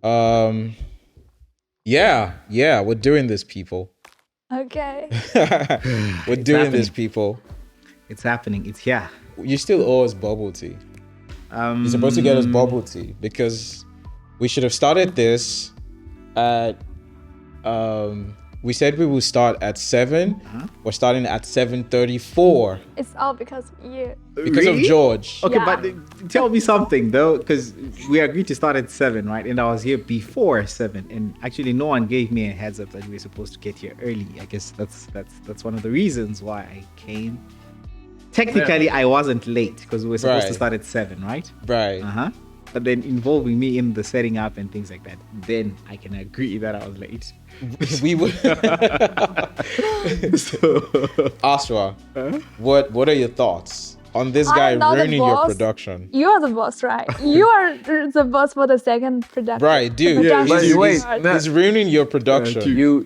Um, yeah, we're doing this, people. Okay. We're doing this, people. It's happening. It's here. You still owe us bubble tea. You're supposed to get us bubble tea because we should have started this at we said we will start at 7. We're starting at 7:34 It's all because of you. because of Really? George. Okay, Yeah. but tell me something though, because we agreed to start at 7, right? And I was here before 7, and actually no one gave me a heads up that we were supposed to get here early. I guess that's one of the reasons why I came. Technically, I wasn't late because we were supposed to Right. start at 7, right? Right. But then involving me in the setting up and things like that, then I can agree that I was late. We would. Aswa, what are your thoughts on this guy I'm not the ruining your boss. production? You are the boss, right? You are the boss for the second production. Right, dude. The production He's, wait, part. nah. he's ruining your production. You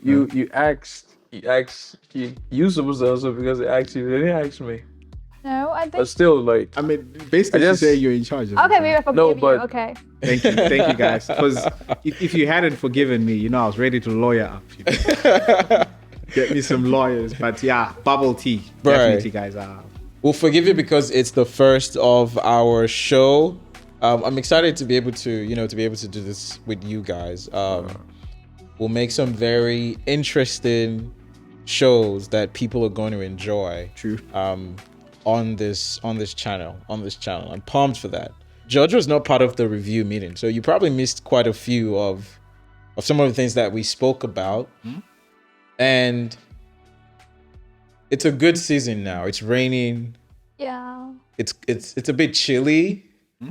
asked you supposed to answer because they asked you. They didn't ask me. No, I think. But still, like, I mean, basically, I just- you say you're in charge of Okay, it. maybe I forgive No, you. but- Okay. Thank you guys. Because if you hadn't forgiven me, I was ready to lawyer up. Get me some lawyers. But yeah, bubble tea, Right. definitely, guys. We'll forgive you because it's the first of our show. I'm excited to be able to, do this with you guys. We'll make some very interesting shows that people are going to enjoy. True. On this channel. I'm pumped for that. George was not part of the review meeting, so you probably missed quite a few of some of the things that we spoke about. And it's a good season now. It's raining. Yeah. It's a bit chilly.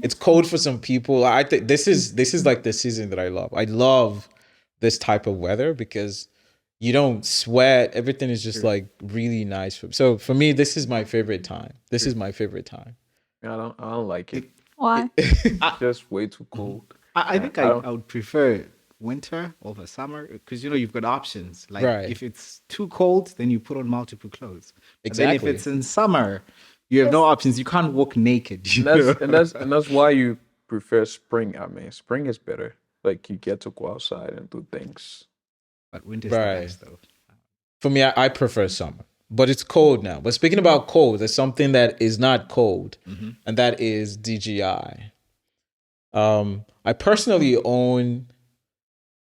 It's cold for some people. I think this is like the season that I love. I love this type of weather because you don't sweat. Everything is just like really nice. So for me, this is my favorite time. I don't like it. Why? It's just way too cold. I think I would prefer winter over summer because you've got options. Like Right. if it's too cold, then you put on multiple clothes. But then Exactly. if it's in summer, you have no options. You can't walk naked. And that's why you prefer spring. I mean, spring is better. Like you get to go outside and do things. But winter's Right. the best though. For me, I prefer summer, but it's cold now. But speaking about cold, there's something that is not cold, and that is DJI. I personally own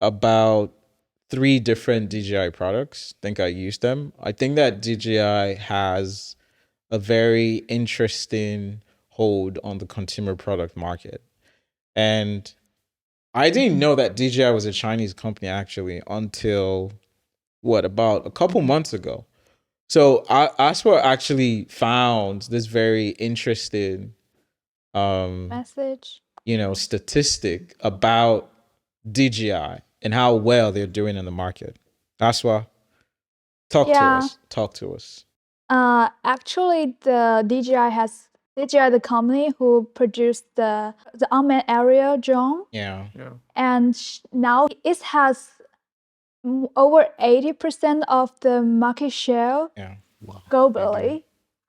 about 3 different DJI products. I think I use them. I think that DJI has a very interesting hold on the consumer product market. And I didn't know that DJI was a Chinese company actually until about a couple months ago. So Aswa actually found this very interesting Message. statistic about DJI and how well they're doing in the market. Aswa, talk to us. Actually, the DJI, the company who produced the unmanned aerial drone, Yeah. and now it has over 80% of the market share Yeah. Wow. globally.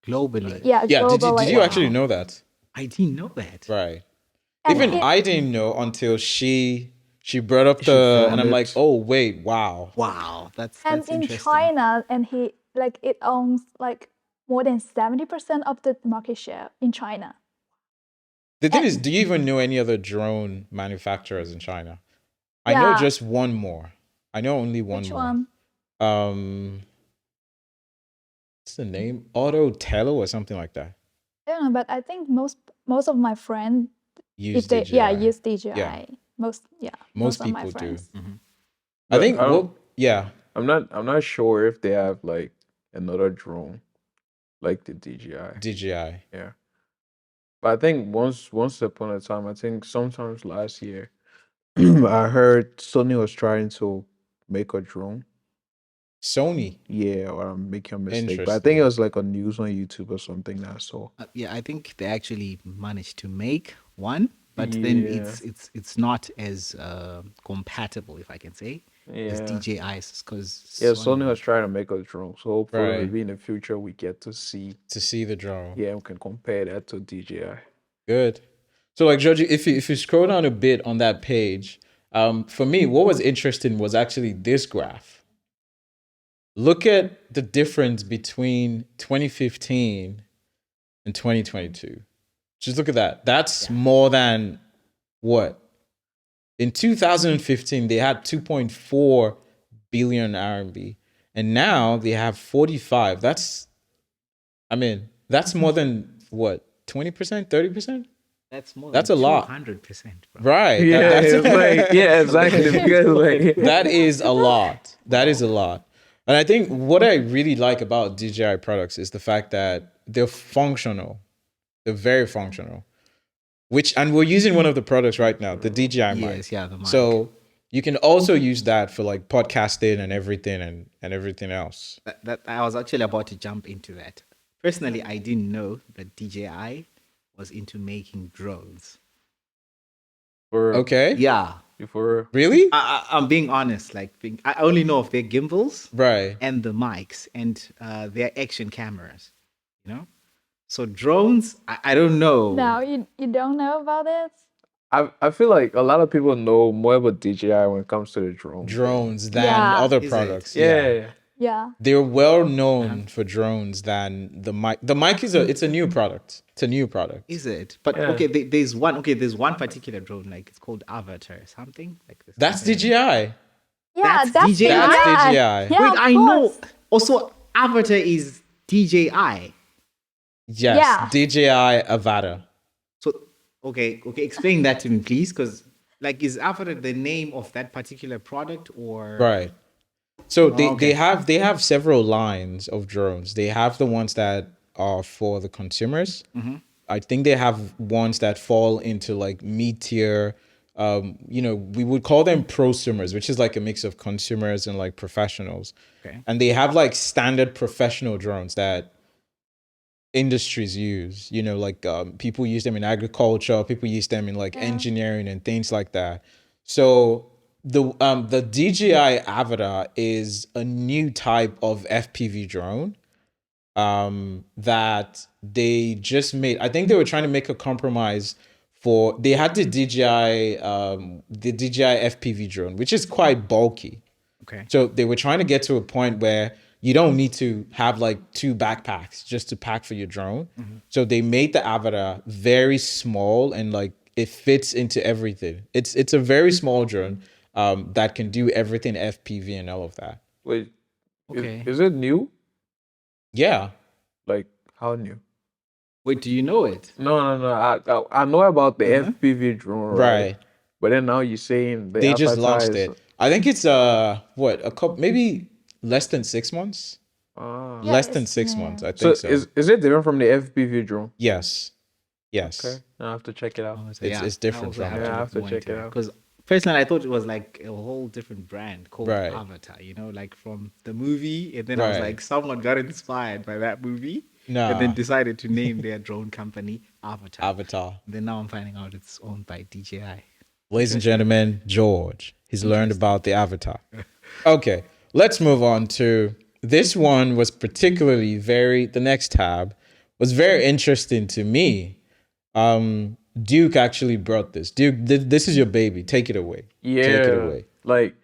Globally. Yeah, Yeah, globally. did you actually know that? I didn't know that. Right. And Even it- I didn't know until she brought up and I'm found like, it. "Oh, wait, wow." Wow, that's And in interesting. China, and it owns like more than 70% of the market share in China. The thing is, do you even know any other drone manufacturers in China? I know Yeah. just one more. I know only one Which more. one? What's the name? AUDIIO or something like that. I don't know, but I think most of my friends, Use if they DJI. use DJI, Yeah. most Most of my people do. friends. I think. I don't- Yeah. I'm not sure if they have like another drone like the DJI. DJI. Yeah. But I think once upon a time, I think sometimes last year, I heard Sony was trying to make a drone. Sony. Yeah, or I'm making a mistake. But I Interesting. think it was like on news on YouTube or something that I saw. Yeah, I think they actually managed to make one, but then Yeah. it's not as compatible, if I can say, as Yeah. DJI's, because Yeah, Sony was trying to make a drone. So hopefully Right. maybe in the future we get to see. To see the drone. Yeah, we can compare that to DJI. Good. So like Georgie, if you scroll down a bit on that page, For me, what was interesting was actually this graph. Look at the difference between 2015 and 2022. Just look at that. That's more than what? In 2015, they had 2.4 billion RMB. And now they have 45. That's more than what? 20%, 30%? That's more That's than a lot. 200%, bro. Right. Yeah, That's it's like, yeah, exactly. Because like, that is a lot. That is a lot. And I think what I really like about DJI products is the fact that they're functional. They're very functional. And we're using one of the products right now, the DJI mic. Yes, yeah, the mic. So you can also use that for like podcasting and everything and everything else. That I was actually about to jump into that. Personally, I didn't know that DJI was into making drones. Okay. Yeah. for Really? I'm being honest. Like, I only know of their gimbals Right. and the mics and their action cameras. You know, so drones, I don't know. No, you don't know about it? I feel like a lot of people know more about DJI when it comes to the drone. Drones than Yeah. other Is it? products. Yeah. Yeah. They're well known for drones than the mic. The mic it's a new product. It's a new product. Is it? But Yeah. okay, there's one particular drone, like it's called Avatar or something like this. That's DJI. Yeah, That's that's DJI? That's DJI. Yeah, Wait, of I know. course. Also, Avatar is DJI. Yes. Yeah. DJI Avata. So okay, explain that to me, please, because like, is Avatar the name of that particular product or Right. So okay. they have several lines of drones. They have the ones that are for the consumers. I think they have ones that fall into like mid-tier. We would call them prosumers, which is like a mix of consumers and like professionals. Okay. And they have like standard professional drones that industries use. Like people use them in agriculture, people use them in like engineering and things like that. So the DJI Avatar is a new type of FPV drone that they just made. I think they were trying to make a compromise for. They had the DJI FPV drone, which is quite bulky. Okay. So they were trying to get to a point where you don't need to have like two backpacks just to pack for your drone. So they made the Avatar very small and like it fits into everything. It's a very small drone that can do everything FPV and all of that. Wait, Okay. is it new? Yeah. Like, how new? Wait, do you know it? No. I know about the FPV drone, Right. But then now you're saying They just Avatar launched is- it. I think it's a couple, maybe less than 6 months. Ah. Yeah, Less than it's 6 new. months, I So think so. is it different from the FPV drone? Yes. Okay, I have to check it out. It's different from Yeah, I have to check it out. Because personally, I thought it was like a whole different brand called Right. Avatar. Like from the movie, and then I was Right. like, someone got inspired by that movie, Nah. and then decided to name their drone company Avatar. Avatar. And then now I'm finding out it's owned by DJI. Ladies and gentlemen, George. He's learned about the Avatar. Okay, let's move on to this one. Was particularly the next tab was very interesting to me. Duke actually brought this. Duke, this is your baby. Take it away. Yeah, Take it away. like,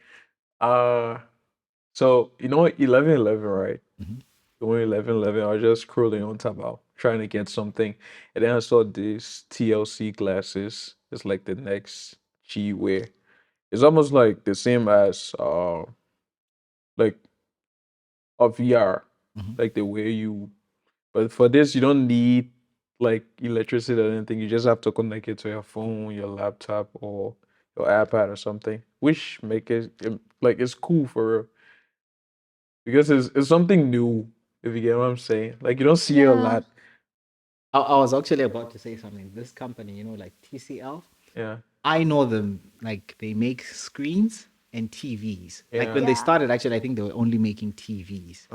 so you know what, 11/11, right? When 11/11, I was just scrolling on Taobao trying to get something, and then I saw these TLC glasses. It's like the next G wear. It's almost like the same as like a VR, like the way you. But for this, you don't need like electricity or anything. You just have to connect it to your phone, your laptop, or your iPad or something, which make it like it's cool for because it's something new. If you get what I'm saying, like you don't see it a Yeah. lot. I was actually about to say something. This company, like TCL, Yeah, I know them. Like they make screens and TVs. Like Yeah. when they Yeah. started, actually, I think they were only making TVs.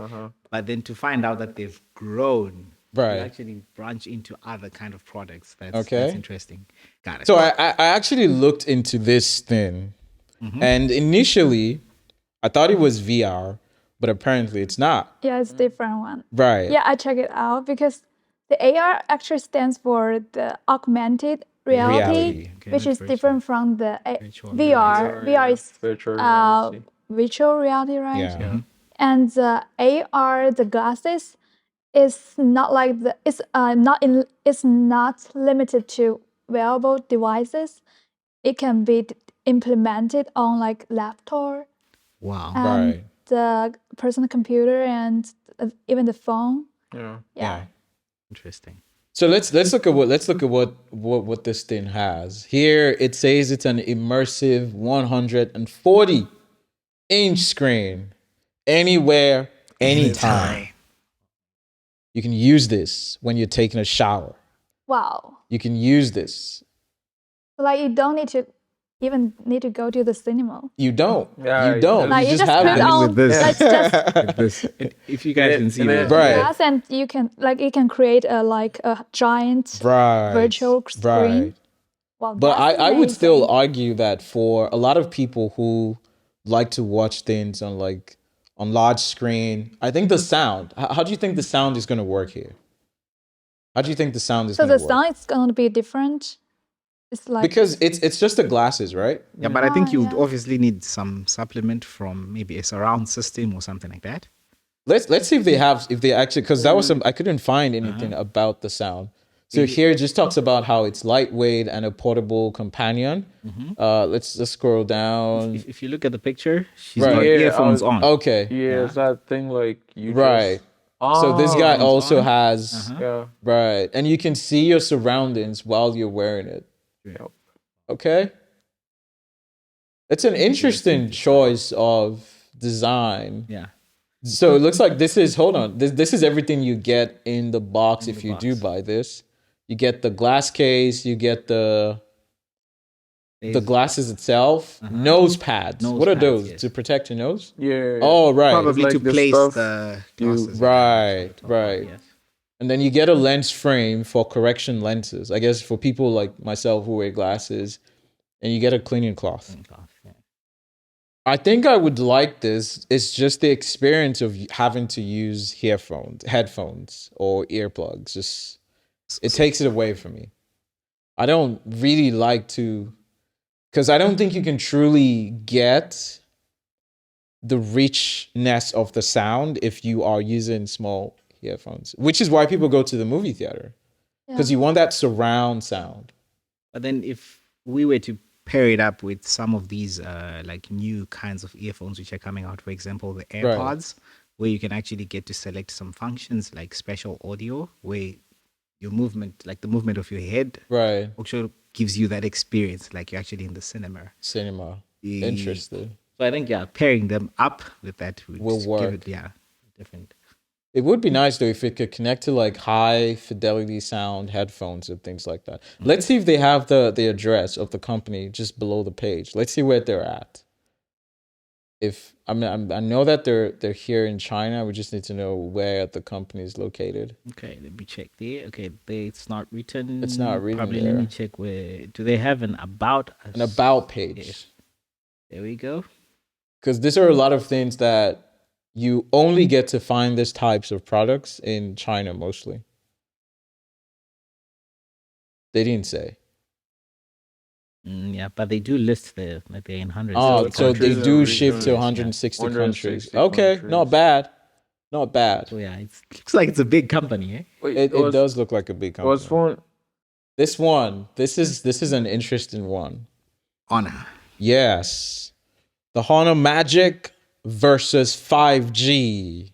But then to find out that they've grown, Right. they actually branch into other kind of products. That's Okay. interesting. Got it. So I actually looked into this thing, and initially I thought it was VR, but apparently it's not. Yeah, it's different one. Right. Yeah, I check it out because the AR actually stands for the augmented reality, Okay, which not is virtual. different from the Virtual VR. VR is virtual reality. virtual reality, right? Yeah. Yeah. And the AR, the glasses, is not like the it's not limited to wearable devices. It can be implemented on like laptop Wow. and Right. the personal computer and even the phone. Yeah. Yeah. Interesting. So let's look at what this thing has. Here it says it's an immersive 140-inch screen, anywhere, anytime. You can use this when you're taking a shower. Wow. You can use this. Like you don't need to even need to go to the cinema. You don't. Yeah, You don't. Like You you just just have put this. on With this. like just With this. If you guys can see And this. then- Right. glass and you can create a like a giant Right. virtual screen. Right. Wow, But that's I would still amazing. argue that for a lot of people who like to watch things on large screen, I think the sound. How do you think the sound is going to work here? How do you think the sound is So going to the work? sound is going to be different. It's like Because it's just the glasses, right? Yeah, but I think you would yeah. obviously need some supplement from maybe a surround system or something like that. Let's see if they actually, because that was I couldn't find anything about the sound. So here it just talks about how it's lightweight and a portable companion. Let's just scroll down. If you look at the picture, she's Right. got Yeah, earphones on. Okay. Yeah, it's that thing like you Right. just. So this guy Earphones also on. has Yeah. right, and you can see your surroundings while you're wearing it. Yep. Okay. It's an interesting choice of design. Yeah. So it looks like this is this is everything you get in the box if you do box. buy this. You get the glass case, you get the glasses itself, nose pads. Nose What are pads, those? yes. To protect your nose? Yeah. Oh, right. Probably like to the place stuff the you- glasses. Right, on top, right. Yes. And then you get a lens frame for correction lenses. I guess for people like myself who wear glasses, and you get a cleaning cloth. Yeah. I think I would like this. It's just the experience of having to use headphones, or earplugs. Just it takes it away from me. I don't really like to, because I don't think you can truly get the richness of the sound if you are using small earphones, which is why people go to the movie theater, because you want that surround sound. But then if we were to pair it up with some of these like new kinds of earphones which are coming out, for example, the AirPods, where you can actually get to select some functions like special audio, where your movement, like the movement of your head, Right. also gives you that experience like you're actually in the cinema. Interesting. So I think pairing them up with that Will give work. it different. It would be nice though if it could connect to like high fidelity sound headphones and things like that. Let's see if they have the address of the company just below the page. Let's see where they're at. If I know that they're here in China, we just need to know where the company is located. Okay, let me check there. Okay, it's not written. It's not written Probably there. let me check where. Do they have an about? An about page. Yes. There we go. Because these are a lot of things that you only get to find these types of products in China mostly. They didn't say. Yeah, but they do list that they're in hundreds. Oh, so they countries do and ship to regions, 160 countries. 160 Okay, countries. not bad. Not bad. So yeah, it looks like it's a big company, eh? Wait, It does look like a big company. What's one? This is an interesting one. Honor. Yes. The Honor Magic versus 5G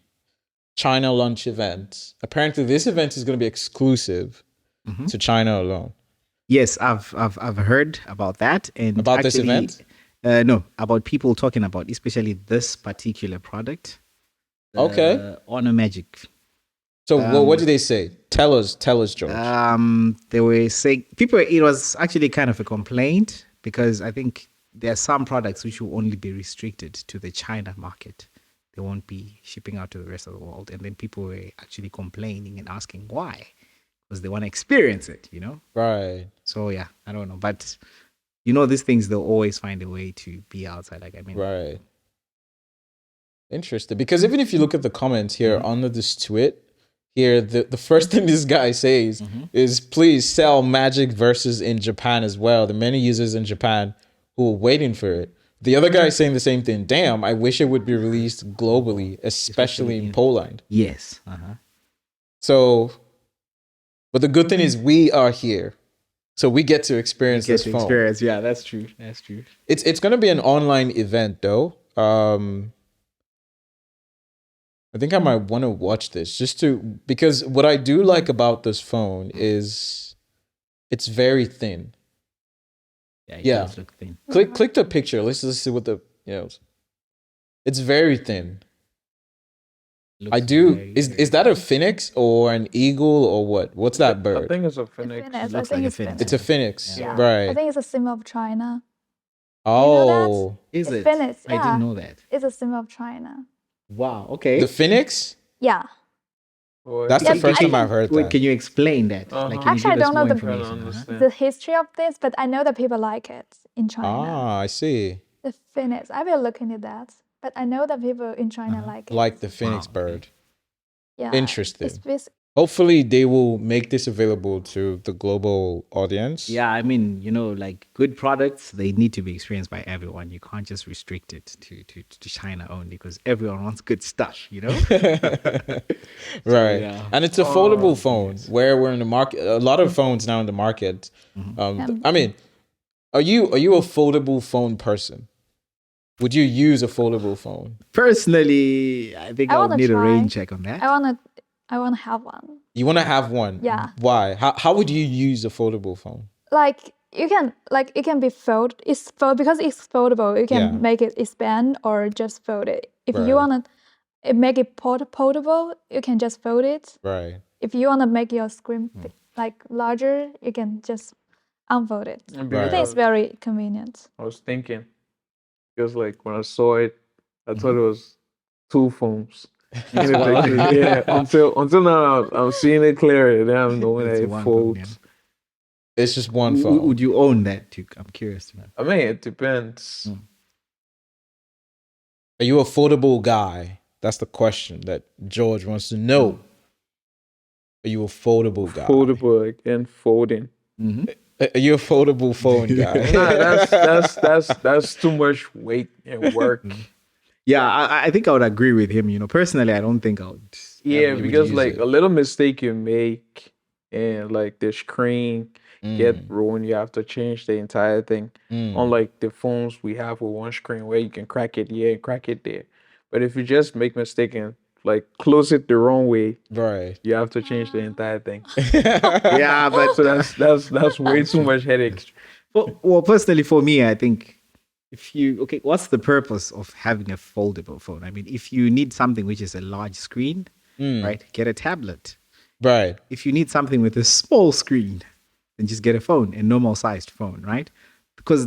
China launch event. Apparently this event is going to be exclusive to China alone. Yes, I've heard about that and About this event? No, about people talking about especially this particular product. Okay. Honor Magic. So what did they say? Tell us, George. They were saying it was actually kind of a complaint because I think there are some products which will only be restricted to the China market. They won't be shipping out to the rest of the world. And then people were actually complaining and asking why, because they want to experience it, Right. So yeah, I don't know, but these things, they'll always find a way to be outside. Like Right. Interesting. Because even if you look at the comments here under this tweet, here, the first thing this guy says is, please sell Magic Versus in Japan as well. The many users in Japan who are waiting for it. The other guy is saying the same thing. Damn, I wish it would be released globally, especially in Poland. Yes. So, but the good thing is we are here. So we get to experience Get this to phone. experience. Yeah, that's true. That's true. It's going to be an online event though. I think I might want to watch this because what I do like about this phone is it's very thin. Yeah, it Yeah. does look thin. Click the picture. Let's see what it's very thin. Looks I do. very, Is very that a phoenix or an eagle or what? What's that I bird? think it's a It's phoenix. Phoenix. looks I think like a it's phoenix. It's a phoenix, Yeah. right? I think it's a symbol of China. Oh, Is It's it? Phoenix, I yeah. didn't know that. It's a symbol of China. Wow. Okay. the phoenix. Yeah. Boy, That's Yeah, the first I time I've heard Wait, that. can you explain that? Uh-huh. Like, can you Actually, give I us don't know more the- trying to information? understand. The history of this, but I know that people like it in China. Ah, I see. The Phoenix. I will look into that. But I know that people in China like it. Like the phoenix Wow, bird. yeah. Interesting. It's Hopefully, they will make this available to the global audience. Yeah, I mean, like good products, they need to be experienced by everyone. You can't just restrict it to China only because everyone wants good stuff, Right. yeah. And it's a foldable phone where we're in the market. A lot of phones now in the market. I mean, are you a foldable phone person? Would you use a foldable phone? Personally, I think I I would wanna need a try. rain check on that. I wanna have one. You want to have one? Yeah. Why? How would you use a foldable phone? Like it can be because it's foldable. You can Yeah. make it expand or just fold it. If Right. you wanna make it portable, you can just fold it. Right. If you wanna make your screen like larger, you can just unfold it. I Right. think it's very convenient. I was thinking, because like when I saw it, I thought it was two phones. Yeah, until now I'm seeing it clearer. Then I'm knowing that It's it one phone, folds. It's just one phone. Would you own that too? I'm curious to know. I mean, it depends. Are you a foldable guy? That's the question that George wants to know. Are you a foldable guy? Foldable again, folding. Are you a foldable phone guy? Nah, that's too much weight and work. Yeah, I think I would agree with him. Personally, I don't think I would. Yeah, ever because use like it. a little mistake you make and like the screen get ruined, you have to change the entire thing. Unlike the phones we have with one screen where you can crack it here and crack it there. But if you just make mistake and like close it the wrong way, Right. you have to change the entire thing. Yeah, but So that's way too much headache. well, personally for me, I think what's the purpose of having a foldable phone? I mean, if you need something which is a large screen, right, get a tablet. Right. If you need something with a small screen, then just get a normal sized phone, right? Because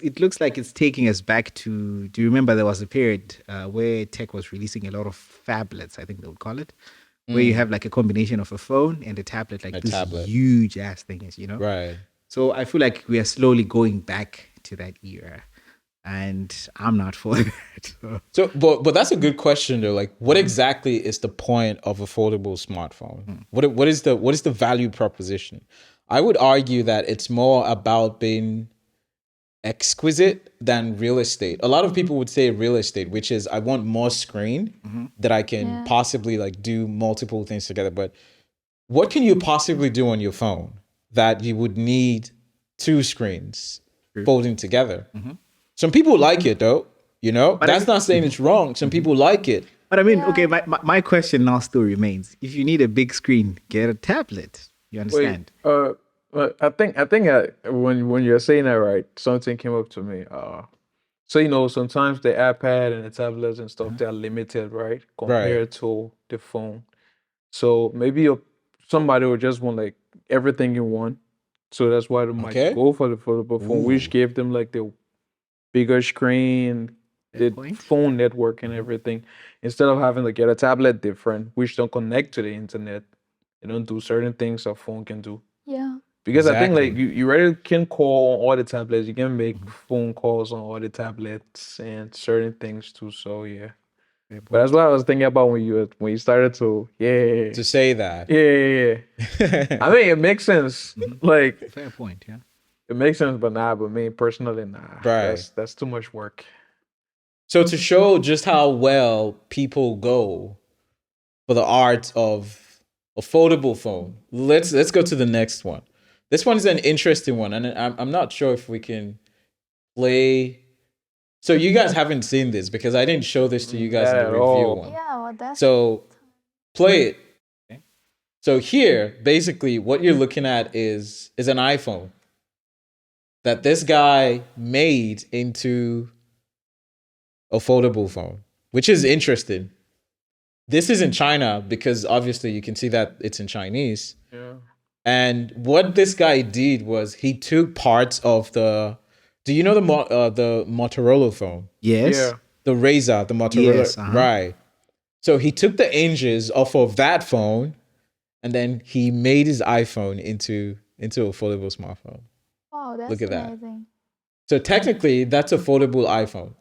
it looks like it's taking us back to, do you remember there was a period where Tekk was releasing a lot of phablets, I think they would call it, where you have like a combination of a phone and a tablet, like this tablet. huge ass thing is, Right. So I feel like we are slowly going back to that era. And I'm not for that. So, but that's a good question though. Like, what exactly is the point of a foldable smartphone? What is the value proposition? I would argue that it's more about being exquisite than real estate. A lot of people would say real estate, which is I want more screen that I can possibly like do multiple things together. But what can you possibly do on your phone that you would need two screens folding together? Some people like it though, That's not saying it's wrong. Some people like it. But I mean, okay, my question now still remains. If you need a big screen, get a tablet. You understand? I think when you're saying that, right, something came up to me. So sometimes the iPad and the tablets and stuff, they're limited, right, compared to the phone. So maybe somebody would just want like everything in one. So that's why they might go for the foldable phone, which gave them like the bigger screen, the phone network and everything, instead of having to get a tablet different, which don't connect to the internet. They don't do certain things a phone can do. Yeah. Because I think like you already can call on all the tablets. You can make phone calls on all the tablets and certain things too. So yeah. Fair But point. that's what I was thinking about when you started to To say that. yeah. I mean, it makes sense. Like Fair point. Yeah. it makes sense, but nah. But me personally, nah. Right. That's too much work. So to show just how well people go for the art of a foldable phone, let's go to the next one. This one is an interesting one, and I'm not sure if we can play. So you guys haven't seen this because I didn't show this to you guys in Not the at review all. one. Yeah, well, that's So play it. Okay. So here, basically, what you're looking at is an iPhone that this guy made into a foldable phone, which is interesting. This is in China because obviously you can see that it's in Chinese. Yeah. And what this guy did was he took parts of the. Do you know the Motorola phone, Yes. Yeah. the Razor, the Motorola, Yes, uh-huh. right? So he took the hinges off of that phone, and then he made his iPhone into a foldable smartphone. wow, that's Look at that. amazing. So technically, that's a foldable iPhone.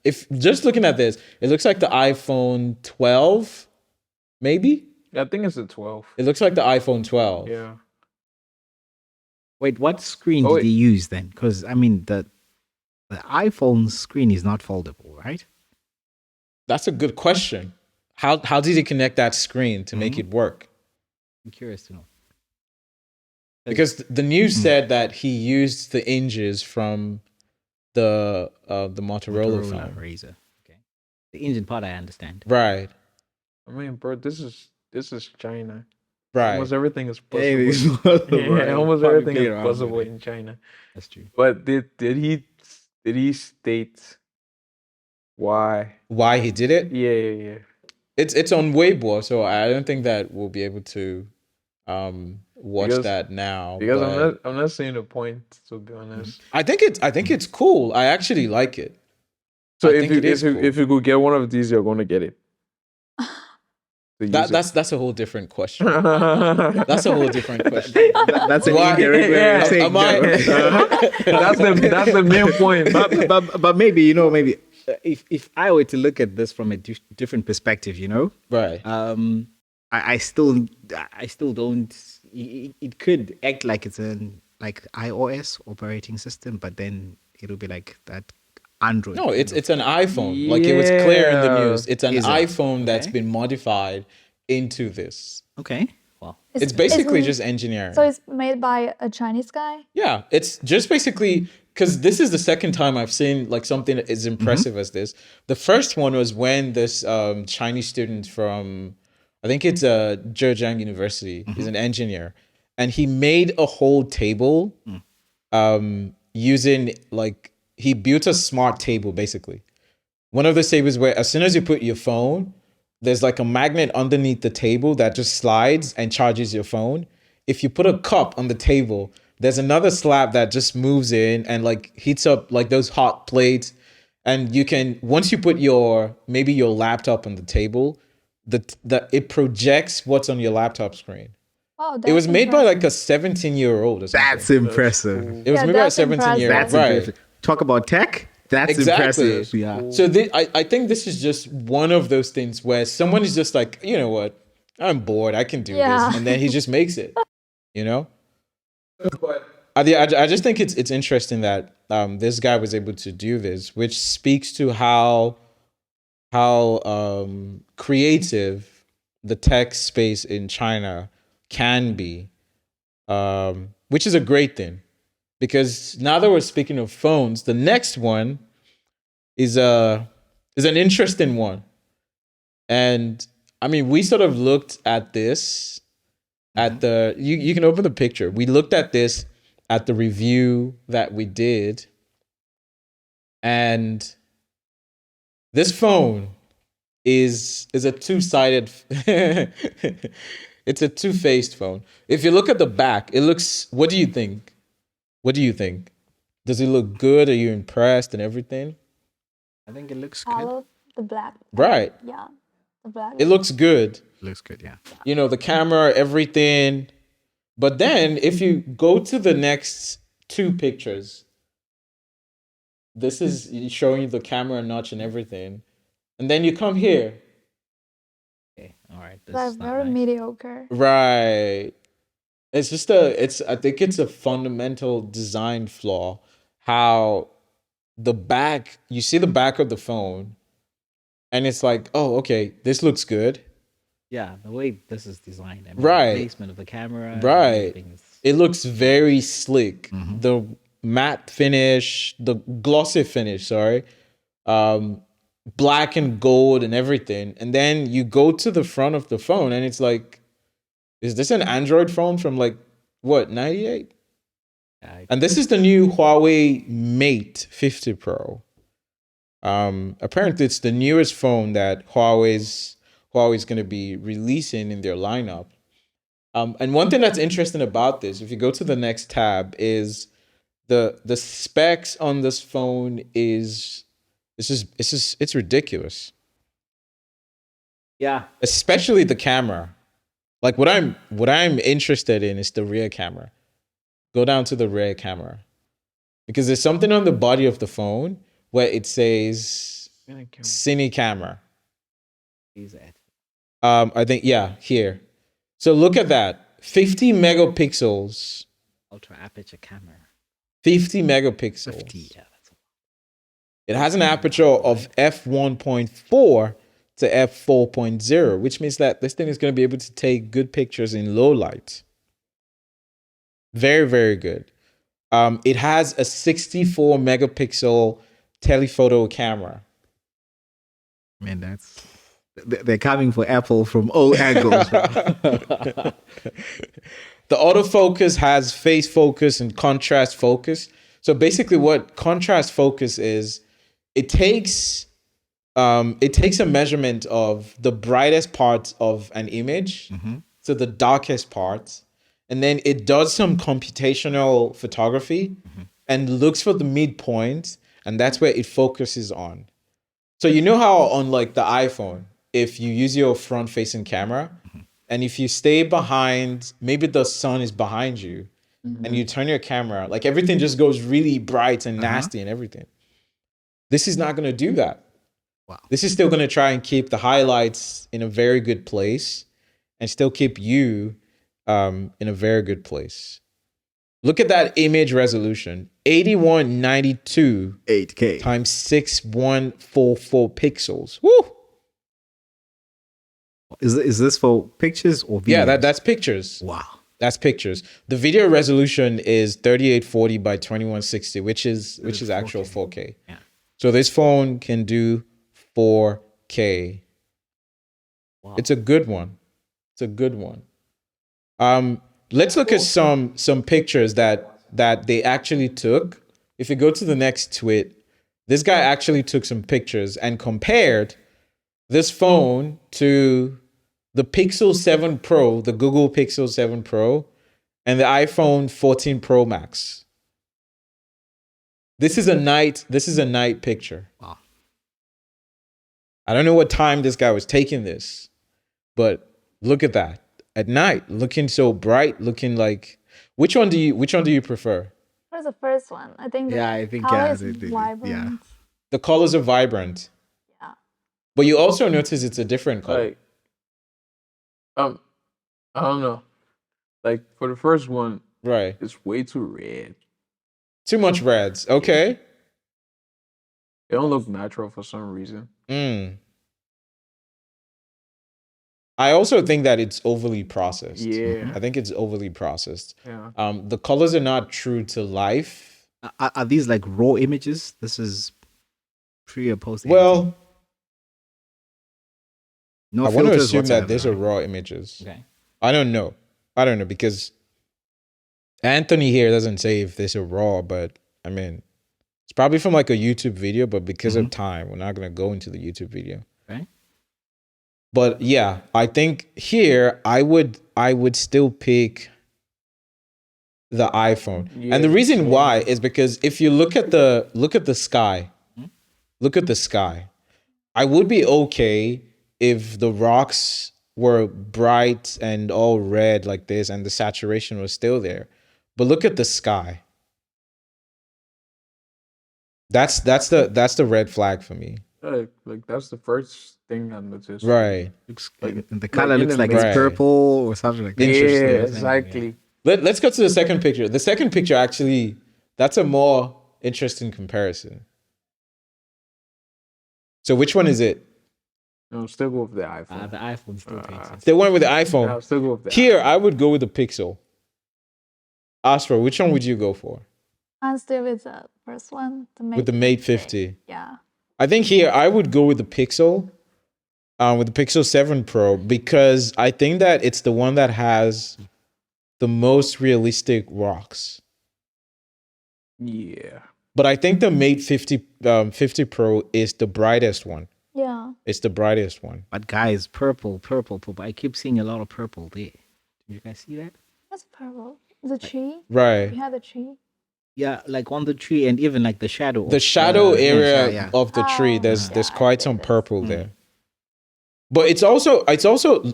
If just looking at this, it looks like the iPhone 12, maybe. I think it's a 12. It looks like the iPhone 12. Yeah. Wait, what screen Oh, did wait. he use then? Because I mean, the iPhone screen is not foldable, right? That's a good question. How did he connect that screen to make it work? I'm curious to know. Because the news said that he used the hinges from the Motorola phone. Razor. Okay. The engine part, I understand. Right. I mean, bro, this is China. Right. Almost everything is Hey, possible. this is possible, Yeah, right? almost Probably everything play is around with possible it. in China. That's true. But did he state why? Why he did it? Yeah. It's on Weibo, so I don't think that we'll be able to watch Because- that now. Because but I'm not seeing the point, to be honest. I think it's cool. I actually like it. So I if think you it is cool. if you could get one of these, you're gonna get it. To use it. That's a whole different question. That's a whole different question. That's an Why- indirect way Yeah. of saying Am I- that's the main point. but maybe maybe if I were to look at this from a different perspective, Right. I still don't. It could act like it's an like iOS operating system, but then it'll be like that Android. No, kind it's of- an iPhone. Like it was clear in the Yeah. news. It's an Is it? iPhone that's Okay. been modified into this. okay. Well, It's basically it's- just engineering. So it's made by a Chinese guy. Yeah, it's just basically because this is the second time I've seen like something as impressive as this. The first one was when this Chinese student from, I think it's Zhejiang University, he's an engineer, and he made a whole table using like he built a smart table basically. One of those tables where as soon as you put your phone, there's like a magnet underneath the table that just slides and charges your phone. If you put a cup on the table, there's another slab that just moves in and like heats up like those hot plates. And you can, once you put maybe your laptop on the table, it projects what's on your laptop screen. Wow, It was that's made by impressive. like a 17-year-old or something. that's impressive. It was Yeah, made by a that's 17-year-old. That's Right. impressive. Talk about tech. That's Exactly. impressive. Yeah. So I think this is just one of those things where someone is just like, you know what, I'm bored, I can do Yeah. this, and then he just makes it. You know. I just think it's interesting that this guy was able to do this, which speaks to how creative the tech space in China can be, which is a great thing. Because now that we're speaking of phones, the next one is an interesting one. And I mean, we sort of looked at this at the you can open the picture. We looked at this at the review that we did. And this phone is a two-sided it's a two-faced phone. If you look at the back, it looks, what do you think? What do you think? Does it look good? Are you impressed and everything? I think it looks good. Follow the black. Right. Yeah, the black. It looks good. Looks good. Yeah. You know, the camera, everything. But then if you go to the next two pictures, this is showing you the camera notch and everything. And then you come here. Okay, all right. This That's is not very nice. mediocre. Right. It's just I think it's a fundamental design flaw. How the back, you see the back of the phone, and it's like, oh, okay, this looks good. Yeah, the way this is designed. I mean, Right. the placement of the camera. and Right. everything is- It looks very slick. Mhm. The matte finish, the glossy finish, sorry. Black and gold and everything. And then you go to the front of the phone and it's like, is this an Android phone from like what, 98? Yeah, And this is the new Huawei Mate 50 Pro. Apparently it's the newest phone that Huawei's going to be releasing in their lineup. And one thing that's interesting about this, if you go to the next tab, is the specs on this phone is it's ridiculous. yeah. Especially the camera. Like what I'm interested in is the rear camera. Go down to the rear camera. Because there's something on the body of the phone where it says Cine camera. Is it? I think, yeah, here. So look at that. 50 megapixels. Ultra aperture camera. 50 megapixels. 50. Yeah, that's a lot. It has an aperture of f1.4 to f4.0, which means that this thing is going to be able to take good pictures in low light. Very, very good. It has a 64 megapixel telephoto camera. Man, that's they're coming for Apple from all angles. The autofocus has face focus and contrast focus. So basically what contrast focus is, it takes a measurement of the brightest parts of an image to the darkest parts, and then it does some computational photography and looks for the midpoint, and that's where it focuses on. So you know how on like the iPhone, if you use your front facing camera and if you stay behind, maybe the sun is behind you and you turn your camera, like everything just goes really bright and nasty and everything. This is not going to do that. Wow. This is still going to try and keep the highlights in a very good place and still keep you in a very good place. Look at that image resolution, 8192 8K. times 6144 pixels. Woo! Is this for pictures or videos? Yeah, that's pictures. Wow. That's pictures. The video resolution is 3840 by 2160, which is actual 4K. Yeah. So this phone can do 4K. Wow. It's a good one. It's a good one. Let's look at some pictures that they actually took. If you go to the next tweet, this guy actually took some pictures and compared this phone to the Pixel 7 Pro, the Google Pixel 7 Pro, and the iPhone 14 Pro Max. This is a night picture. Wow. I don't know what time this guy was taking this, but look at that. At night, looking so bright, looking like which one do you prefer? Where's the first one? I think. Yeah, I think, color yeah, is yeah. vibrant. The colors are vibrant. Yeah. But you also notice it's a different color. Like, I don't know. Like for the first one, Right. it's way too red. Too much reds. Okay. It don't look natural for some reason. I also think that it's overly processed. Yeah. I think it's overly processed. Yeah. The colors are not true to life. Are these like raw images? This is pre or post? Well, no I want to filters assume that whatsoever, these are right? raw images. Okay. I don't know because Anthony here doesn't say if these are raw, but I mean, it's probably from like a YouTube video, but because of time, we're not going to go into the YouTube video. Okay. But yeah, I think here I would still pick the iPhone. Yeah, and the reason same. why is because if you look at the sky, look at the sky. I would be okay if the rocks were bright and all red like this and the saturation was still there. But look at the sky. That's the red flag for me. Like that's the first thing I noticed. Right. Looks Like- the color in looks the like it's Right. purple or something like that. Interesting. Yeah, Yeah, exactly. Let's go to the second picture. The second picture actually, that's a more interesting comparison. So which one is it? No, still go with the iPhone. The iPhone still takes it. The one with the iPhone. I'll still go with the Here, I would go with the Pixel. Astro, which one would you go for? I'm still with the first one, With the Mate 50. Yeah. I think here I would go with the Pixel, with the Pixel 7 Pro, because I think that it's the one that has the most realistic rocks. Yeah. But I think the Mate 50 Pro is the brightest one. Yeah. It's the brightest one. But guys, purple. I keep seeing a lot of purple there. Did you guys see that? What's purple? The tree? Right. You have the tree? Yeah, like on the tree and even like the shadow. The of shadow area yeah. of the tree, Oh, there's yeah, quite I some get this. purple there. But it's also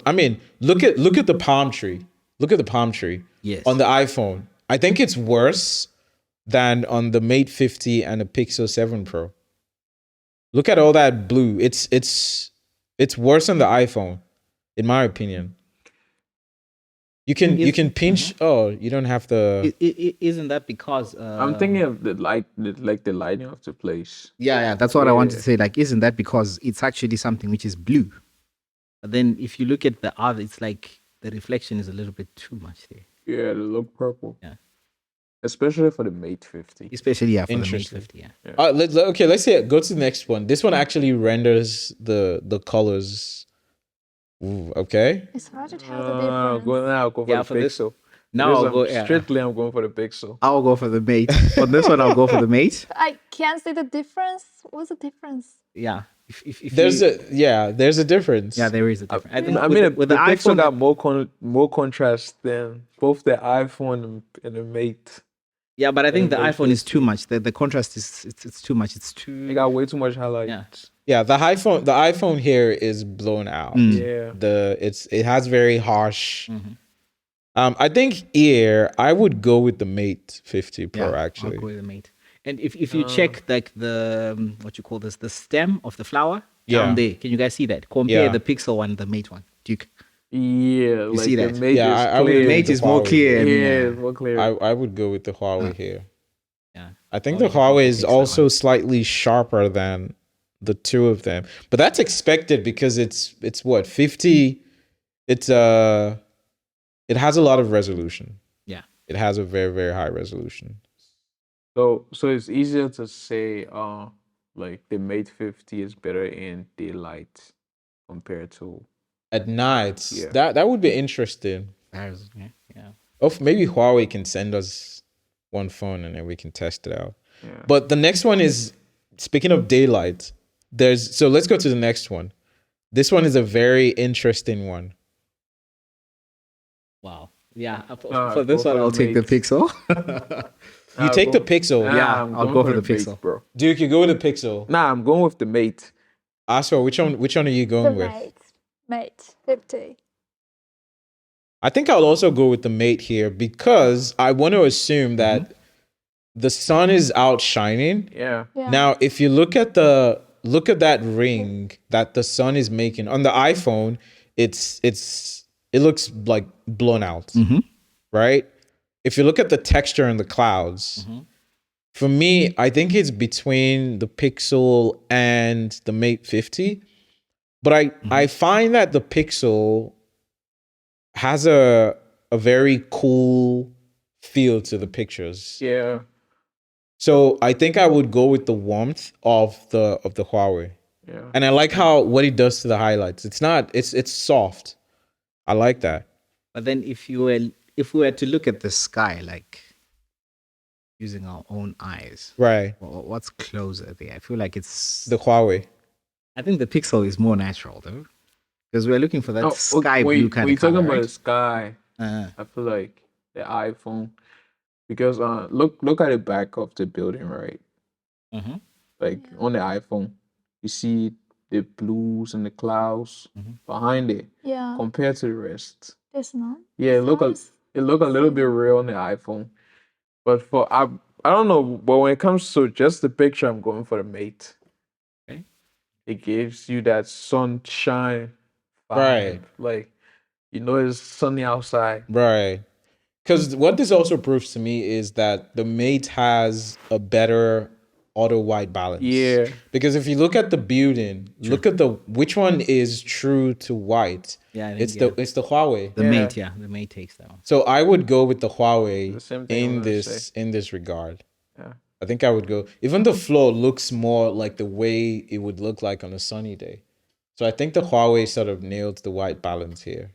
I mean, look at the palm tree. Look at the palm tree. Yes. On the iPhone. I think it's worse than on the Mate 50 and the Pixel 7 Pro. Look at all that blue. It's worse on the iPhone, in my opinion. You can pinch. Oh, you don't have the. Isn't that because I'm thinking of the light, like the lighting of the place. Yeah, that's what I wanted Yeah. to say. Like, isn't that because it's actually something which is blue? But then if you look at the other, it's like the reflection is a little bit too much there. Yeah, they look purple. Yeah. Especially for the Mate 50. Especially yeah, for the Mate Interesting. 50, yeah. Let's say go to the next one. This one actually renders the colors. Ooh, okay. It's hard to tell the difference. I'll go for Yeah, the for this- Pixel. Now Because I'll I'm go. Yeah, strictly, I'm going for the Pixel. I'll go for the Mate. On this one, I'll go for the Mate. I can't see the difference. What's the difference? Yeah. If There's you, there's a difference. yeah, there is a difference. I think I with mean, with the the Pixel iPhone, got more contrast than both the iPhone and the Mate. yeah, but I think the Mate iPhone is too much. The contrast is it's too much. It's They too. got way too much highlights. Yeah. Yeah, the iPhone here is blown out. Yeah. It has very harsh. Mhm. I think here I would go with the Mate 50 Pro Yeah, actually. I'll go with the Mate. And if you check like the what you call this, the stem of the flower Yeah. down there, can you guys see that? Compare Yeah. the Pixel one and the Mate one. Duke. Yeah, like see the that? Mate Yeah, is I would clear. agree Mate with is more Huawei. clear. and, Yeah, it's more clear. I would go with the Huawei here. yeah. I think Huawei the is the Huawei is Pixel also slightly sharper than the two of them. But that's expected because it's what 50 it has a lot of resolution. Yeah. It has a very, very high resolution. So it's easier to say like the Mate 50 is better in daylight compared to At night, Yeah. that would be interesting. Yeah. Maybe Huawei can send us one phone and then we can test it out. yeah. But the next one is, speaking of daylight, so let's go to the next one. This one is a very interesting one. Wow. Yeah. No, For this go one, for I'll the take the Mate. Pixel. You take the Pixel. Yeah, I'm I'll going go for for the Mate, Pixel. bro. Duke, you go with the Pixel. Nah, I'm going with the Mate. Asro, which one are you The going with? Mate 50. I think I'll also go with the Mate here because I want to assume that the sun is outshining. Yeah. Yeah. Now, if you look at that ring that the sun is making on the iPhone, it looks like blown out, right? If you look at the texture in the clouds, for me, I think it's between the Pixel and the Mate 50. But I find that the Pixel has a very cool feel to the pictures. Yeah. So I think I would go with the warmth of the Huawei. Yeah. And I like what it does to the highlights. It's soft. I like that. But then if we were to look at the sky, like using our own eyes, Right. what's closer there? I feel like it's. The Huawei. I think the Pixel is more natural though, because we're looking for that Oh, sky blue kind we of color. talking about Right? the sky. Uh, I feel like the iPhone, because look at the back of the building, right? mhm. Like on the iPhone, you see the blues and the clouds behind it Yeah. compared to the rest. It's not. Yeah, It's always- it look a little bit real on the iPhone, but I don't know. But when it comes to just the picture, I'm going for the Mate. It gives you that sunshine vibe. Right. Like, you know, it's sunny outside. Right. Because what this also proves to me is that the Mate has a better auto white balance. Yeah. Because if you look at the building, look at which one is true to white. Yeah, I think, It's the Huawei. the Yeah. Mate. Yeah, the Mate takes that one. So I would go with the Huawei The same thing I'm in gonna say. this regard. Yeah. I think I would go. Even the floor looks more like the way it would look like on a sunny day. So I think the Huawei sort of nailed the white balance here.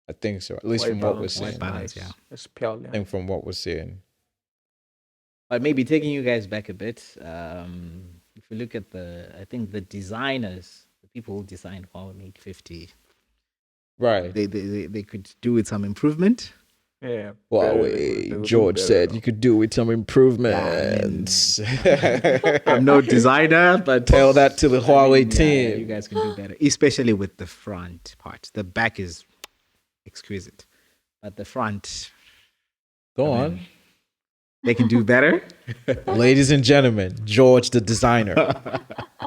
I think so, at least White from what we're balance, seeing. White balance, nice. yeah. It's pale, I think from what we're seeing. But maybe taking you guys back a bit, if you look at I think the designers, the people who designed Huawei Mate 50, Right. they could do with some improvement. Yeah. Huawei, George said you could do with some improvements. I'm no designer, but Tell that to the Huawei yeah, team. you guys can do better, especially with the front part. The back is exquisite, but the front, Go on. they can do better. Ladies and gentlemen, George the designer.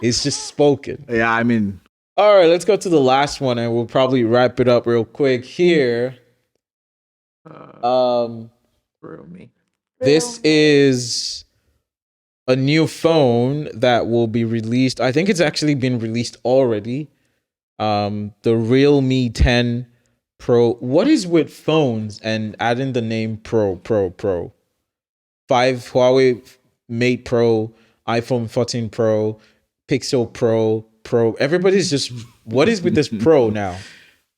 He's just spoken. Yeah, I mean, All right, let's go to the last one and we'll probably wrap it up real quick here. Realme. This is a new phone that will be released. I think it's actually been released already. The Realme 10 Pro. What is with phones and adding the name Pro? 5 Huawei Mate Pro, iPhone 14 Pro, Pixel Pro. Everybody's just, what is with this Pro now?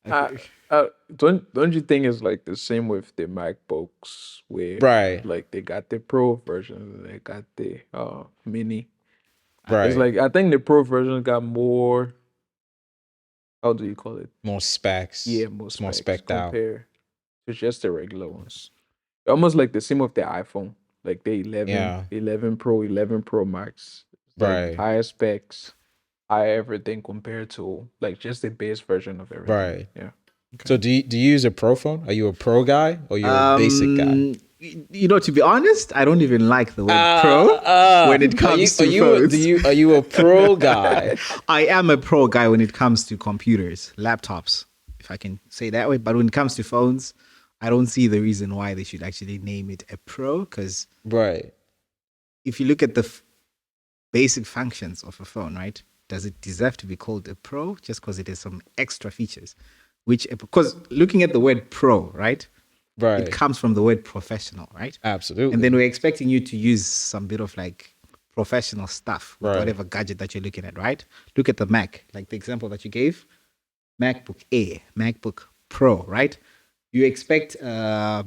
Don't you think it's like the same with the MacBooks where Right. like they got the Pro version, they got the Mini. Right. It's like I think the Pro version got more. How do you call it? More specs. Yeah, more It's more specs specced out. compared to just the regular ones. Almost like the same with the iPhone, like the 11, Yeah. 11 Pro, 11 Pro Max. It's like Right. higher specs, higher everything compared to like just the base version of everything. Right. Yeah. So do you use a Pro phone? Are you a Pro guy or you're a basic guy? you know, to be honest, I don't even like the word pro when it comes to phones. Are you a Pro guy? I am a pro guy when it comes to computers, laptops, if I can say that way. But when it comes to phones, I don't see the reason why they should actually name it a pro. Because Right. if you look at the basic functions of a phone, right? Does it deserve to be called a pro just because it has some extra features? Because looking at the word pro, right? Right. It comes from the word professional, right? Absolutely. And then we're expecting you to use some bit of like professional stuff with Right. whatever gadget that you're looking at, right? Look at the Mac, like the example that you gave, MacBook Air, MacBook Pro, right? You expect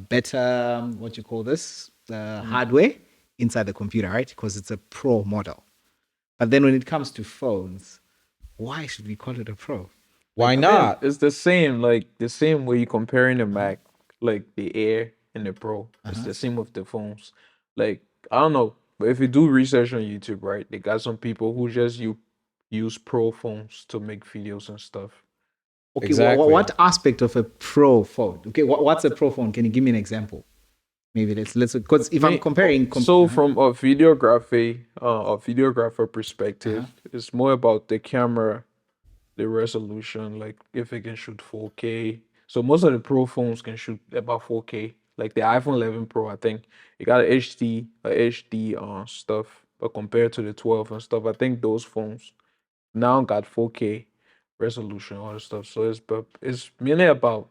better, what you call this, hardware inside the computer, right? Because it's a Pro model. But then when it comes to phones, why should we call it a Pro? Why not? It's the same, like the same way you're comparing the Mac, like the Air and the Pro. It's the same with the phones. Like, I don't know, but if you do research on YouTube, right, they got some people who just use Pro phones to make videos and stuff. Okay, Exactly. what aspect of a Pro phone? Okay, what's a Pro phone? Can you give me an example? Maybe let's because if I'm comparing, So from a videographer perspective, it's more about the camera, the resolution, like if it can shoot 4K. So most of the Pro phones can shoot about 4K. Like the iPhone 11 Pro, I think it got a HD stuff, but compared to the 12 and stuff, I think those phones now got 4K resolution, all the stuff. So it's mainly about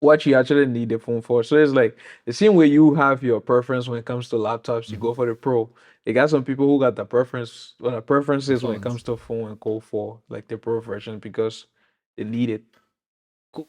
what you actually need the phone for. So it's like the same way you have your preference when it comes to laptops, you go for the Pro. They got some people who got the preference, well, the preferences when it comes to phone and go for like the Pro version because they need it.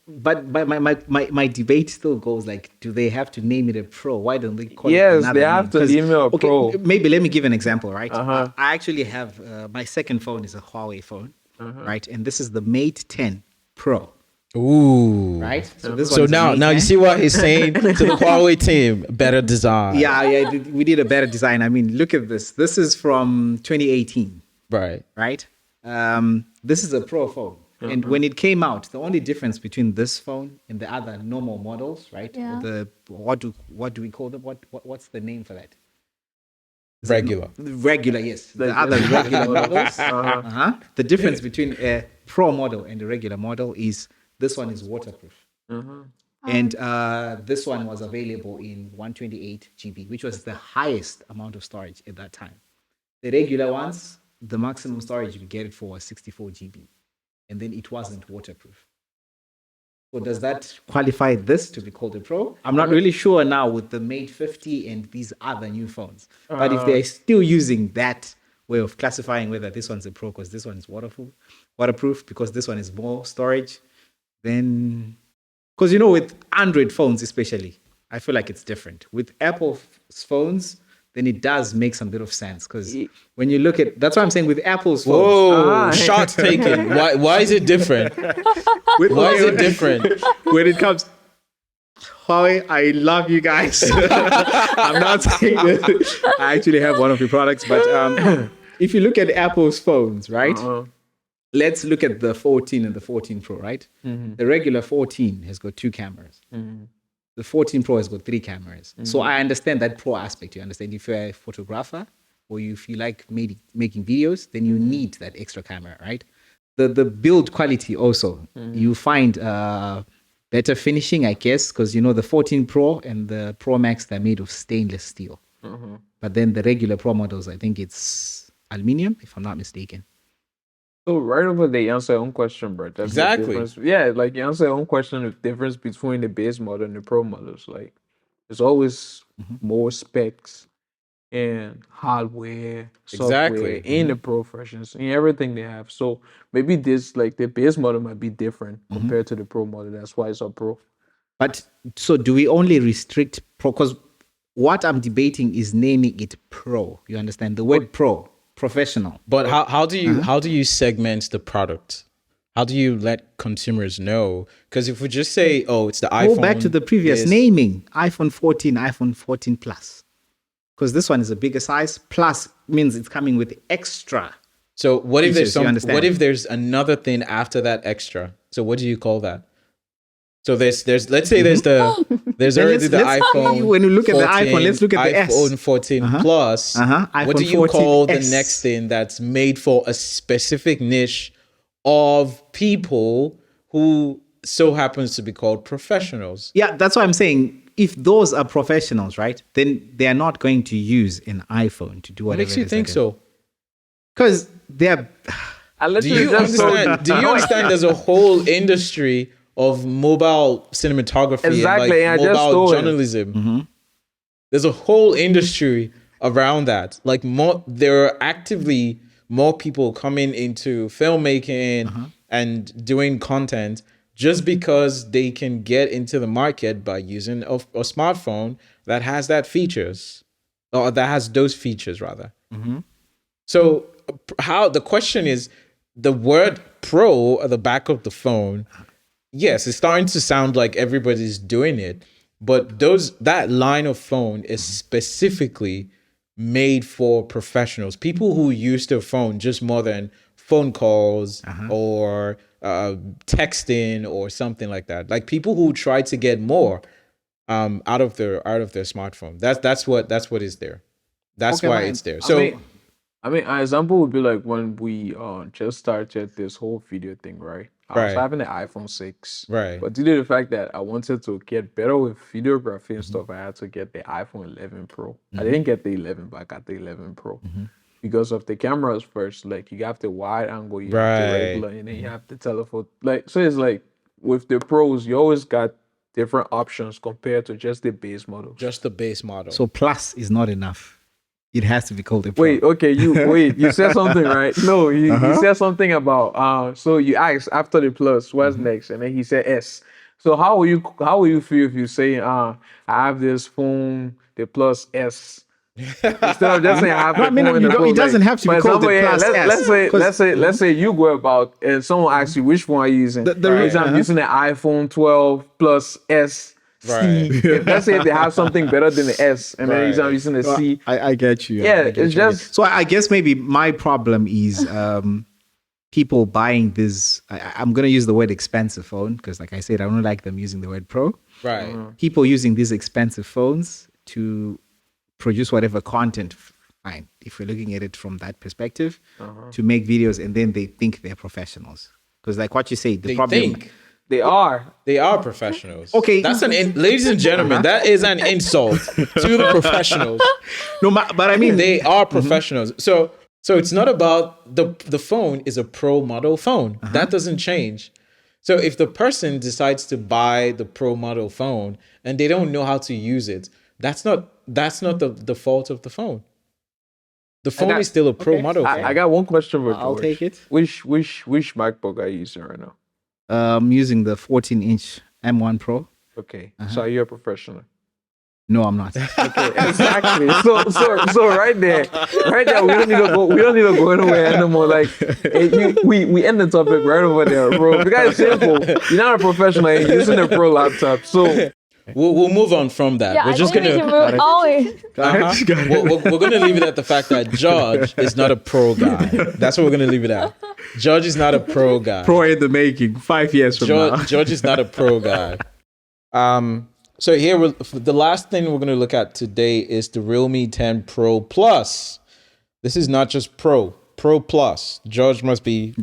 but my debate still goes like, do they have to name it a Pro? Why don't they call it Yes, another they have name? to 'Cause, name it a okay, Pro. maybe let me give an example, right? Uh-huh. I actually have my second phone is a Huawei phone, Uh-huh. right? And this is the Mate 10 Pro, Ooh. right? So this So one's now Mate you 10. see what he's saying to the Huawei team. Better design. Yeah, we did a better design. I mean, look at this. This is from 2018. Right. Right? This is a Pro phone. And when it came out, the only difference between this phone and the other normal models, right? Yeah. What do we call them? What's the name for that? Regular, yes. The other regular models. Uh-huh. The difference between a Pro model and a regular model is this one is waterproof. Uh-huh. And this one was available in 128 GB, which was the highest amount of storage at that time. The regular ones, the maximum storage you could get it for was 64 GB. And then it wasn't waterproof. So does that qualify this to be called a Pro? I'm not really sure now with the Mate 50 and these other new phones. But if they're still using that way of classifying whether this one's a Pro because this one is waterproof because this one is more storage, then... Because, you know, with Android phones especially, I feel like it's different. With Apple phones, then it does make some bit of sense. Because when you look at... That's why I'm saying with Apple's phones... Whoa, shots taken. Why is it different? Why is it different? When it comes... Huawei, I love you guys. I'm not saying that I actually have one of your products. But if you look at Apple's phones, right? Let's look at the 14 and the 14 Pro, right? The regular 14 has got 2 cameras. The 14 Pro has got 3 cameras. So I understand that Pro aspect. You understand if you're a photographer or if you like making videos, then you need that extra camera, right? The build quality also, you find better finishing, I guess, because, you know, the 14 Pro and the Pro Max, they're made of stainless steel. But then the regular Pro models, I think it's aluminum, if I'm not mistaken. So right over there, you answer your own question, bro. That's Exactly. the difference. Yeah, like you answer your own question, the difference between the base model and the Pro models. Like, there's always more specs and hardware, software Exactly. in the Pro versions and everything they have. So maybe this, like the base model might be different compared to the Pro model. That's why it's a Pro. But so do we only restrict Pro? Because what I'm debating is naming it Pro. You understand? The word Pro. Professional. But how do you segment the product? How do you let consumers know? Because if we just say, oh, it's the iPhone. Go back to the previous naming. iPhone 14, iPhone 14 Plus. Because this one is a bigger size. Plus means it's coming with extra. So what if features, what if there's another thing after that extra? So what do you call that? So there's let's say there's already the iPhone. When you look 14, at the iPhone, let's look at the iPhone 14 Plus. What do you call the next thing that's made for a specific niche of people who so happens to be called professionals? Yeah, that's what I'm saying. If those are professionals, right, then they are not going to use an iPhone to do whatever. What makes you think so? Because they're... Do you understand there's a whole industry of mobile cinematography and mobile journalism? There's a whole industry around that. Like there are actively more people coming into filmmaking and doing content just because they can get into the market by using a smartphone that has that features, or that has those features rather. So the question is, the word Pro at the back of the phone, yes, it's starting to sound like everybody's doing it, but that line of phone is specifically made for professionals, people who use their phone just more than phone calls or texting or something like that. Like people who try to get more out of their smartphone. That's what is there. That's why it's there. So I mean, an example would be like when we just started this whole video thing, right? I was having an iPhone 6. Right. But due to the fact that I wanted to get better with videography and stuff, I had to get the iPhone 11 Pro. I didn't get the 11, but I got the 11 Pro. Because of the cameras first. Like, you have the wide angle, you have the regular, and then you have the telephoto. Like, so it's like, with the Pros, you always got different options compared to just the base model. Just the base model. So Plus is not enough. It has to be called a Pro. Wait, okay, you said something, right? No, you said something about so you asked after the Plus, what's next? And then he said S. So how will you feel if you say I have this phone, the Plus S? Instead of just saying I have the phone and the Pro, it doesn't have to be called the Plus S. Let's say you go about and someone asks you which one are you using. I'm using the iPhone 12 Plus S. Right. Let's say if they have something better than the S, and then I'm using the C. I get you. Yeah, it's just... So I guess maybe my problem is people buying this. I'm going to use the word expensive phone because, like I said, I don't like them using the word Pro. Right. People using these expensive phones to produce whatever content fine. If we're looking at it from that perspective, to make videos and then they think they're professionals. Because like what you say, the They problem... think They are. they are professionals. Okay. That's ladies and gentlemen, that is an insult to the professionals. No, but I mean... They are professionals. So it's not about the phone is a pro model phone. That doesn't change. So if the person decides to buy the pro model phone and they don't know how to use it, that's not the fault of the phone. The phone is still a pro model phone. I got one question for George. I'll take it. Which MacBook are you using right now? I'm using the 14-inch M1 Pro. Okay. So are you a professional? No, I'm not. Okay, exactly. So right there, we don't need to go anywhere anymore. Like we end the topic right over there, bro. The guy is simple. You're not a professional. You're using a pro laptop. So we'll move on from that. Yeah, We're just gonna we're gonna leave it at the fact that George is not a pro guy. That's what we're gonna leave it at. George is not a pro guy. Pro in the making. 5 years from now. George is not a pro guy. So here, the last thing we're going to look at today is the Realme 10 Pro Plus. This is not just Pro Plus. George must be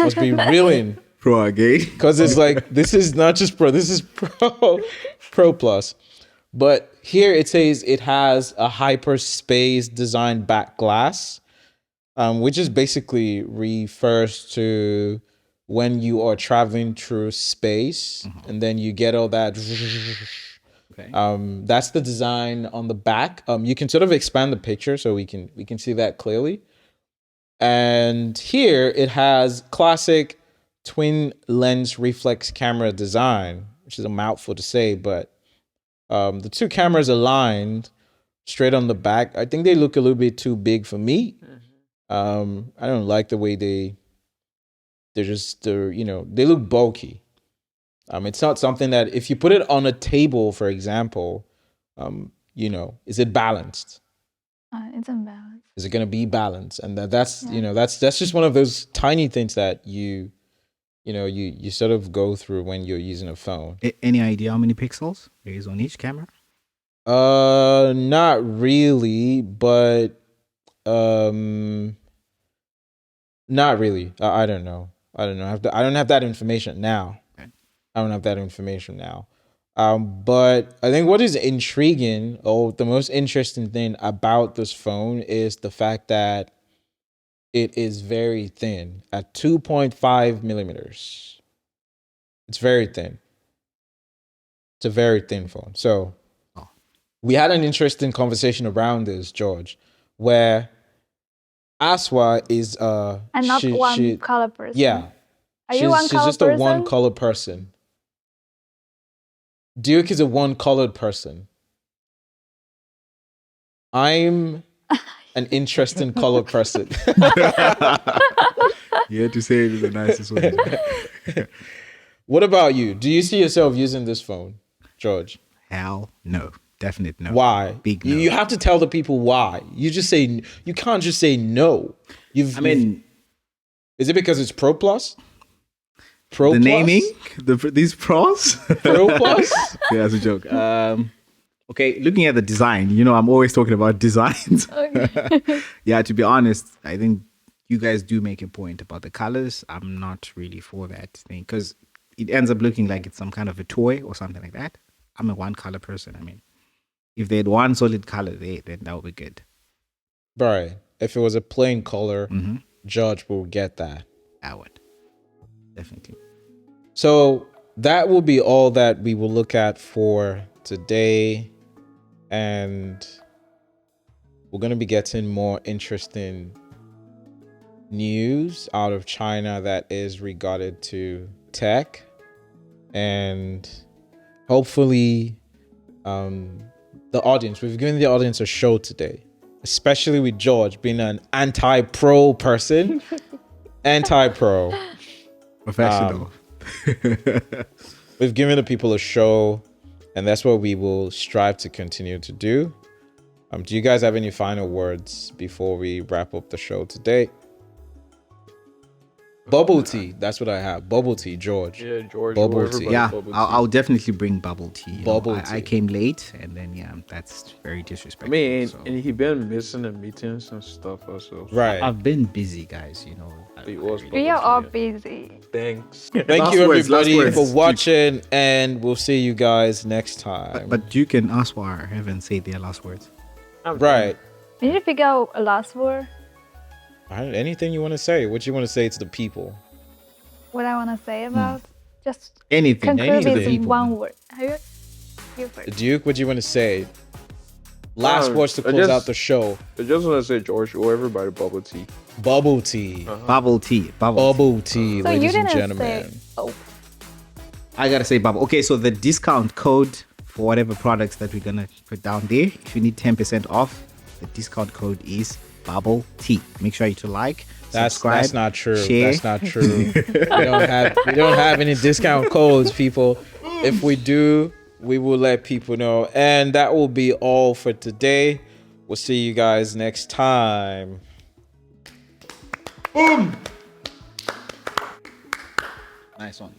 reeling. Pro again. Because it's like, this is not just Pro, this is Pro Plus. But here it says it has a hyperspace design back glass, which is basically refers to when you are traveling through space and then you get all that. Okay. That's the design on the back. You can sort of expand the picture so we can see that clearly. And here it has classic twin lens reflex camera design, which is a mouthful to say, but the two cameras aligned straight on the back. I think they look a little bit too big for me. I don't like the way they look bulky. It's not something that if you put it on a table, for example, is it balanced? It's unbalanced. Is it going to be balanced? And that's just one of those tiny things that you sort of go through when you're using a phone. Any idea how many pixels there is on each camera? Not really, but not really. I don't know. I don't have that information now. Okay. I don't have that information now. But I think what is intriguing, or the most interesting thing about this phone, is the fact that it is very thin at 2.5 millimeters. It's very thin. It's a very thin phone. So we had an interesting conversation around this, George, where Aswa is I'm not one color person. Yeah. Are you one she's color just person? a one color person. Duke is a one colored person. I'm an interesting color person. You had to say it in the nicest way. What about you? Do you see yourself using this phone, George? Hell no. Definite no. Why? Big no. You have to tell the people why. You can't just say no. Is it because it's Pro Plus? The naming, these pros. Pro Plus? Yeah, that's a joke. Okay, looking at the design, I'm always talking about designs. Okay. Yeah, to be honest, I think you guys do make a point about the colors. I'm not really for that thing because it ends up looking like it's some kind of a toy or something like that. I'm a one color person. If they had one solid color there, then that would be good. Right. If it was a plain color, George will get that. I would. Definitely. So that will be all that we will look at for today. And we're going to be getting more interesting news out of China that is regarded to tech. And hopefully, we've given the audience a show today, especially with George being an anti-pro person. Anti-pro. Professional. We've given the people a show, and that's what we will strive to continue to do. Do you guys have any final words before we wrap up the show today? Bubble tea. That's what I have. Bubble tea, George. Yeah, George. Bubble or tea. everybody Yeah, bubble tea. I'll definitely bring bubble tea. Bubble I tea. came late, and then that's very I disrespectful. mean, so. and he been missing the meetings and stuff also. Right. I've been busy, guys. He was We are all Yeah. busy. Thanks. Thank Last you, words, last everybody, words. for watching, and we'll see you guys next time. But you can ask why I haven't said their last words. right. We need to figure out a last word. Anything you want to say? What you want to say to the people? What I want to say about just Anything. conclude anything. with one word. You first. Duke, what do you want to say? Last words to I close just- out the show. I just want to say, George, or everybody bubble tea. Bubble tea. Bubble tea. Bubble tea, So you ladies and didn't gentlemen. say. Oh, I gotta say bubble. Okay, so the discount code for whatever products that we're gonna put down there, if you need 10% off, the discount code is bubble tea. Make sure you to like, subscribe. That's not true. share. That's not true. we don't have any discount codes, people. If we do, we will let people know. And that will be all for today. We'll see you guys next time. Nice one.